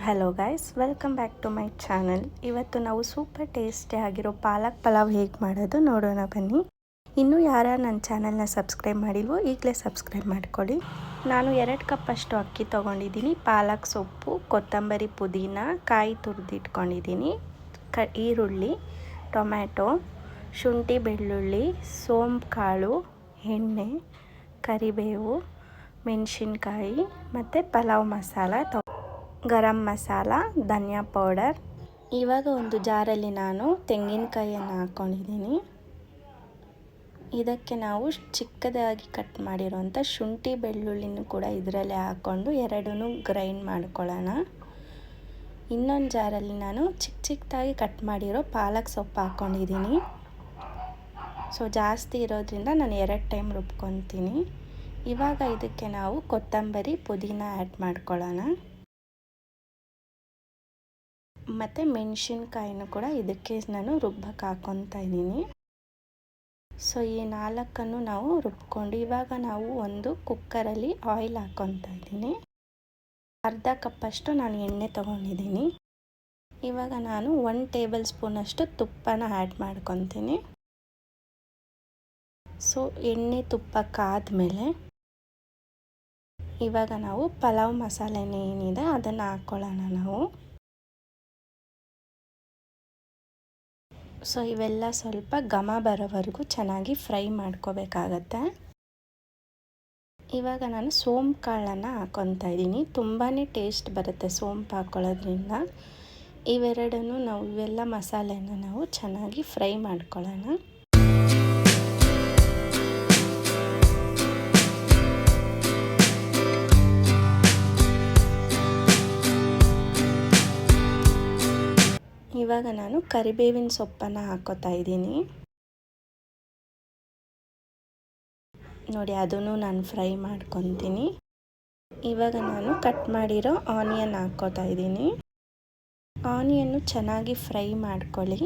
Hello guys, welcome back to my channel. ಇವತ್ತು ನಾವು super tasty ಆಗಿರೋ ಪಾಲಕ್ ಪಲಾವ್ ಹೇಗೆ ಮಾಡೋದು ನೋಡೋಣ ಬನ್ನಿ. ಇನ್ನೂ ಯಾರು ನನ್ನ ಚಾನಲ್ನ ಸಬ್ಸ್ಕ್ರೈಬ್ ಮಾಡಿಲ್ವೋ ಈಗಲೇ ಸಬ್ಸ್ಕ್ರೈಬ್ ಮಾಡ್ಕೊಳ್ಳಿ. ನಾನು 2 ಕಪ್ಪಷ್ಟು ಅಕ್ಕಿ ತೊಗೊಂಡಿದ್ದೀನಿ. ಪಾಲಕ್ ಸೊಪ್ಪು, ಕೊತ್ತಂಬರಿ, ಪುದೀನ, ಕಾಯಿ ತುರಿದಿಟ್ಕೊಂಡಿದ್ದೀನಿ, ಈರುಳ್ಳಿ, ಟೊಮ್ಯಾಟೊ, ಶುಂಠಿ, ಬೆಳ್ಳುಳ್ಳಿ, ಸೋಂಪು ಕಾಳು, ಎಣ್ಣೆ, ಕರಿಬೇವು, ಮೆಣಸಿನ್ಕಾಯಿ ಮತ್ತು ಪಲಾವ್ ಮಸಾಲ, ಗರಂ ಮಸಾಲ, ಧನಿಯಾ ಪೌಡರ್. ಇವಾಗ ಒಂದು ಜಾರಲ್ಲಿ ನಾನು ತೆಂಗಿನಕಾಯಿಯನ್ನು ಹಾಕ್ಕೊಂಡಿದ್ದೀನಿ. ಇದಕ್ಕೆ ನಾವು ಚಿಕ್ಕದಾಗಿ ಕಟ್ ಮಾಡಿರೋಂಥ ಶುಂಠಿ ಬೆಳ್ಳುಳ್ಳಿನೂ ಕೂಡ ಇದರಲ್ಲೇ ಹಾಕ್ಕೊಂಡು ಎರಡನ್ನೂ ಗ್ರೈಂಡ್ ಮಾಡ್ಕೊಳ್ಳೋಣ. ಇನ್ನೊಂದು ಜಾರಲ್ಲಿ ನಾನು ಚಿಕ್ಕದಾಗಿ ಕಟ್ ಮಾಡಿರೋ ಪಾಲಕ್ ಸೊಪ್ಪು ಹಾಕ್ಕೊಂಡಿದ್ದೀನಿ. ಸೊ ಜಾಸ್ತಿ ಇರೋದ್ರಿಂದ ನಾನು 2 ಟೈಮ್ ರುಬ್ಕೊತೀನಿ. ಇವಾಗ ಇದಕ್ಕೆ ನಾವು ಕೊತ್ತಂಬರಿ, ಪುದೀನ ಆ್ಯಡ್ ಮಾಡ್ಕೊಳ್ಳೋಣ ಮತ್ತು ಮೆಣಸಿನ್ಕಾಯಿನೂ ಕೂಡ ಇದಕ್ಕೆ ನಾನು ರುಬ್ಬಕ್ಕೆ ಹಾಕ್ಕೊತಾ ಇದ್ದೀನಿ. ಸೊ ಈ 4 ನಾವು ರುಬ್ಕೊಂಡು ಇವಾಗ ನಾವು ಒಂದು ಕುಕ್ಕರಲ್ಲಿ ಆಯಿಲ್ ಹಾಕ್ಕೊತಾ ಇದ್ದೀನಿ. ಅರ್ಧ ಕಪ್ಪಷ್ಟು ನಾನು ಎಣ್ಣೆ ತೊಗೊಂಡಿದ್ದೀನಿ. ಇವಾಗ ನಾನು 1 ಟೇಬಲ್ ಸ್ಪೂನಷ್ಟು ತುಪ್ಪನ ಆ್ಯಡ್ ಮಾಡ್ಕೊತೀನಿ. ಸೊ ಎಣ್ಣೆ ತುಪ್ಪ ಕಾದ್ಮೇಲೆ ಇವಾಗ ನಾವು ಪಲಾವ್ ಮಸಾಲೆನೇ ಏನಿದೆ ಅದನ್ನು ಹಾಕ್ಕೊಳ್ಳೋಣ ನಾವು. ಸೊ ಇವೆಲ್ಲ ಸ್ವಲ್ಪ ಘಮ ಬರೋವರೆಗೂ ಚೆನ್ನಾಗಿ ಫ್ರೈ ಮಾಡ್ಕೋಬೇಕಾಗತ್ತೆ. ಇವಾಗ ನಾನು ಸೋಂಪು ಕಾಳನ್ನು ಹಾಕ್ಕೊತಾ ಇದ್ದೀನಿ. ತುಂಬಾ ಟೇಸ್ಟ್ ಬರುತ್ತೆ ಸೋಂಪು ಹಾಕ್ಕೊಳ್ಳೋದ್ರಿಂದ. ಇವೆರಡನ್ನು ಇವೆಲ್ಲ ಮಸಾಲೆನ ನಾವು ಚೆನ್ನಾಗಿ ಫ್ರೈ ಮಾಡ್ಕೊಳ್ಳೋಣ. ಇವಾಗ ನಾನು ಕರಿಬೇವಿನ ಸೊಪ್ಪನ್ನು ಹಾಕ್ಕೋತಾ ಇದ್ದೀನಿ. ನೋಡಿ, ಅದನ್ನು ನಾನು ಫ್ರೈ ಮಾಡ್ಕೊತೀನಿ. ಇವಾಗ ನಾನು ಕಟ್ ಮಾಡಿರೋ ಆನಿಯನ್ ಹಾಕ್ಕೋತಾ ಇದ್ದೀನಿ. ಆನಿಯನ್ನು ಚೆನ್ನಾಗಿ ಫ್ರೈ ಮಾಡ್ಕೊಳ್ಳಿ.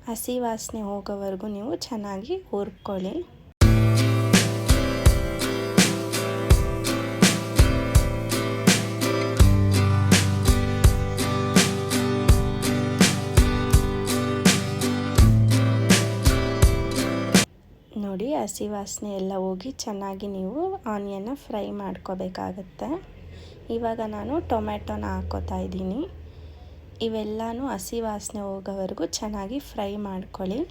ಹಸಿ ವಾಸನೆ ಹೋಗೋವರೆಗೂ ನೀವು ಚೆನ್ನಾಗಿ ಹುರ್ಕೊಳ್ಳಿ. ನೋಡಿ, ಹಸಿ ವಾಸನೆ ಎಲ್ಲ ಹೋಗಿ ಚೆನ್ನಾಗಿ ನೀವು ಆನಿಯನ್ನ ಫ್ರೈ ಮಾಡ್ಕೋಬೇಕಾಗತ್ತೆ. ಇವಾಗ ನಾನು ಟೊಮ್ಯಾಟೊನ ಹಾಕ್ಕೋತಾ ಇದ್ದೀನಿ. ಇವೆಲ್ಲನೂ ಹಸಿ ವಾಸನೆ ಹೋಗೋವರೆಗೂ ಚೆನ್ನಾಗಿ ಫ್ರೈ ಮಾಡ್ಕೊಳ್ಳಿ.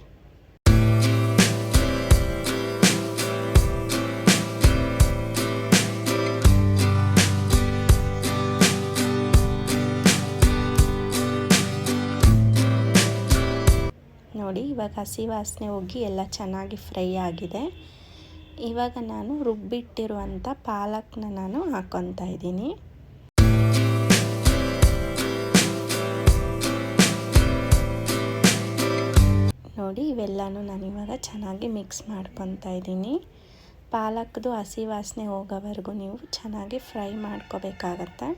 ನೋಡಿ, ಇವಾಗ ಹಸಿ ವಾಸನೆ ಹೋಗಿ ಎಲ್ಲ ಚೆನ್ನಾಗಿ ಫ್ರೈ ಆಗಿದೆ. ಇವಾಗ ನಾನು ರುಬ್ಬಿಟ್ಟಿರುವಂಥ ಪಾಲಕ್ನ ನಾನು ಹಾಕ್ಕೊತಾ ಇದ್ದೀನಿ. ನೋಡಿ, ಇವೆಲ್ಲನೂ ನಾನು ಇವಾಗ ಚೆನ್ನಾಗಿ ಮಿಕ್ಸ್ ಮಾಡ್ಕೊತಾ ಇದ್ದೀನಿ. ಪಾಲಕ್ದು ಹಸಿ ವಾಸನೆ ಹೋಗೋವರೆಗೂ ನೀವು ಚೆನ್ನಾಗಿ ಫ್ರೈ ಮಾಡ್ಕೋಬೇಕಾಗತ್ತೆ.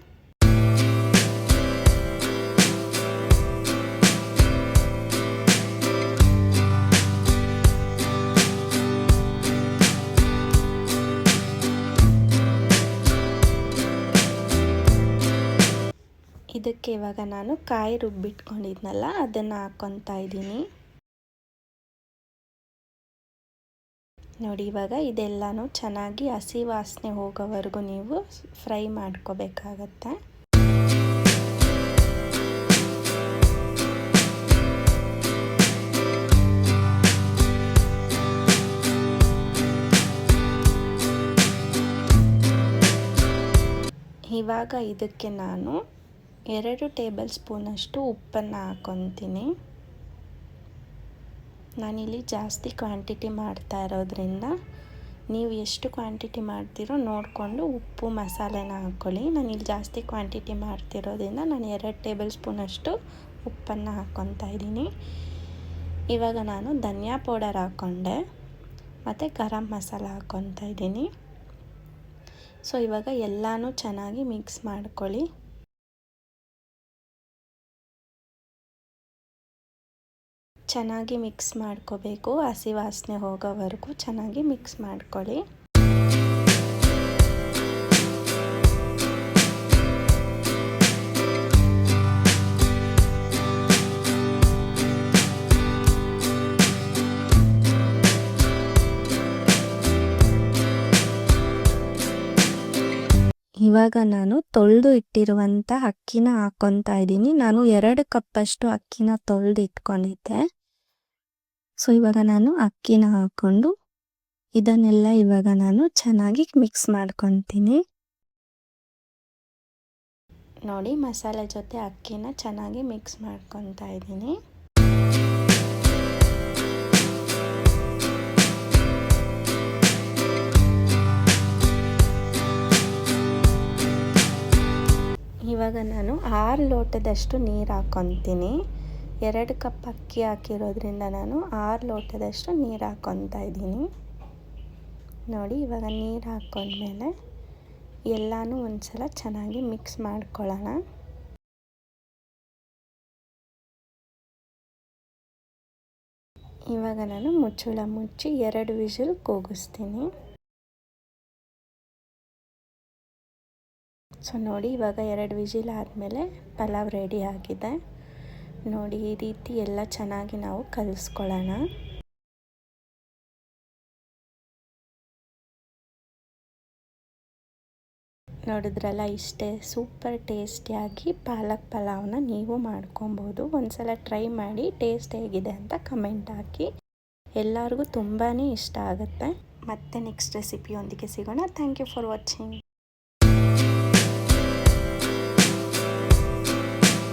ಇದಕ್ಕೆ ಇವಾಗ ನಾನು ಕಾಯಿ ರುಬ್ಬಿಟ್ಕೊಂಡಿದ್ನಲ್ಲ ಅದನ್ನು ಹಾಕ್ಕೊತಾ ಇದ್ದೀನಿ. ನೋಡಿ, ಇವಾಗ ಇದೆಲ್ಲನೂ ಚೆನ್ನಾಗಿ ಹಸಿ ವಾಸನೆ ಹೋಗೋವರೆಗೂ ನೀವು ಫ್ರೈ ಮಾಡ್ಕೋಬೇಕಾಗತ್ತೆ. ಇವಾಗ ಇದಕ್ಕೆ ನಾನು 2 ಟೇಬಲ್ ಸ್ಪೂನಷ್ಟು ಉಪ್ಪನ್ನು ಹಾಕ್ಕೊತೀನಿ. ನಾನಿಲ್ಲಿ ಜಾಸ್ತಿ ಕ್ವಾಂಟಿಟಿ ಮಾಡ್ತಾ ಇರೋದ್ರಿಂದ ನೀವು ಎಷ್ಟು ಕ್ವಾಂಟಿಟಿ ಮಾಡ್ತೀರೋ ನೋಡಿಕೊಂಡು ಉಪ್ಪು ಮಸಾಲೆನ ಹಾಕ್ಕೊಳ್ಳಿ. ನಾನಿಲ್ಲಿ ಜಾಸ್ತಿ ಕ್ವಾಂಟಿಟಿ ಮಾಡ್ತಿರೋದ್ರಿಂದ ನಾನು 2 ಟೇಬಲ್ ಸ್ಪೂನಷ್ಟು ಉಪ್ಪನ್ನು ಹಾಕ್ಕೊತಾ ಇದ್ದೀನಿ. ಇವಾಗ ನಾನು ಧನಿಯಾ ಪೌಡರ್ ಹಾಕ್ಕೊಂಡೆ ಮತ್ತು ಗರಂ ಮಸಾಲ ಹಾಕ್ಕೊತಾ ಇದ್ದೀನಿ. ಸೊ ಇವಾಗ ಎಲ್ಲನೂ ಚೆನ್ನಾಗಿ ಮಿಕ್ಸ್ ಮಾಡ್ಕೊಳ್ಳಿ. ಚೆನ್ನಾಗಿ ಮಿಕ್ಸ್ ಮಾಡ್ಕೋಬೇಕು. ಹಸಿ ವಾಸನೆ ಹೋಗೋವರೆಗೂ ಚೆನ್ನಾಗಿ ಮಿಕ್ಸ್ ಮಾಡ್ಕೊಳ್ಳಿ. ಇವಾಗ ನಾನು ತೊಳೆದು ಇಟ್ಟಿರುವಂಥ ಅಕ್ಕಿನ ಹಾಕ್ಕೊತಾ ಇದ್ದೀನಿ. ನಾನು 2 ಕಪ್ಪಷ್ಟು ಅಕ್ಕಿನ ತೊಳೆದು ಇಟ್ಕೊಂಡಿದ್ದೆ. ಸೊ ಇವಾಗ ನಾನು ಅಕ್ಕಿನ ಹಾಕ್ಕೊಂಡು ಇದನ್ನೆಲ್ಲ ಇವಾಗ ನಾನು ಚೆನ್ನಾಗಿ ಮಿಕ್ಸ್ ಮಾಡ್ಕೊತೀನಿ. ನೋಡಿ, ಮಸಾಲೆ ಜೊತೆ ಅಕ್ಕಿನ ಚೆನ್ನಾಗಿ ಮಿಕ್ಸ್ ಮಾಡ್ಕೊತಾ ಇದ್ದೀನಿ. ಇವಾಗ ನಾನು 6 ಲೋಟದಷ್ಟು ನೀರು ಹಾಕ್ಕೊತೀನಿ. 2 ಕಪ್ ಅಕ್ಕಿ ಹಾಕಿರೋದ್ರಿಂದ ನಾನು 6 ಲೋಟದಷ್ಟು ನೀರು ಹಾಕ್ಕೊತಾ ಇದ್ದೀನಿ. ನೋಡಿ, ಇವಾಗ ನೀರು ಹಾಕ್ಕೊಂಡ್ಮೇಲೆ ಎಲ್ಲನೂ ಒಂದ್ಸಲ ಚೆನ್ನಾಗಿ ಮಿಕ್ಸ್ ಮಾಡ್ಕೊಳ್ಳೋಣ. ಇವಾಗ ನಾನು ಮುಚ್ಚಳ ಮುಚ್ಚಿ 2 ವಿಷಲ್ ಕೂಗಿಸ್ತೀನಿ. ಸೊ ನೋಡಿ, ಇವಾಗ 2 ವಿಷಲ್ ಆದಮೇಲೆ ಪಲಾವ್ ರೆಡಿ ಆಗಿದೆ. ನೋಡಿ, ಈ ರೀತಿ ಎಲ್ಲ ಚೆನ್ನಾಗಿ ನಾವು ಕಲಿಸ್ಕೊಳ್ಳೋಣ. ನೋಡಿದ್ರಲ್ಲ, ಇಷ್ಟೇ ಸೂಪರ್ ಟೇಸ್ಟಿಯಾಗಿ ಪಾಲಕ್ ಪಲಾವ್ನ ನೀವು ಮಾಡ್ಕೊಬೋದು. ಒಂದ್ಸಲ ಟ್ರೈ ಮಾಡಿ ಟೇಸ್ಟ್ ಹೇಗಿದೆ ಅಂತ ಕಮೆಂಟ್ ಹಾಕಿ. ಎಲ್ಲರಿಗೂ ತುಂಬಾ ಇಷ್ಟ ಆಗುತ್ತೆ. ಮತ್ತೆ ನೆಕ್ಸ್ಟ್ ರೆಸಿಪಿಯೊಂದಿಗೆ ಸಿಗೋಣ. Thank you for watching.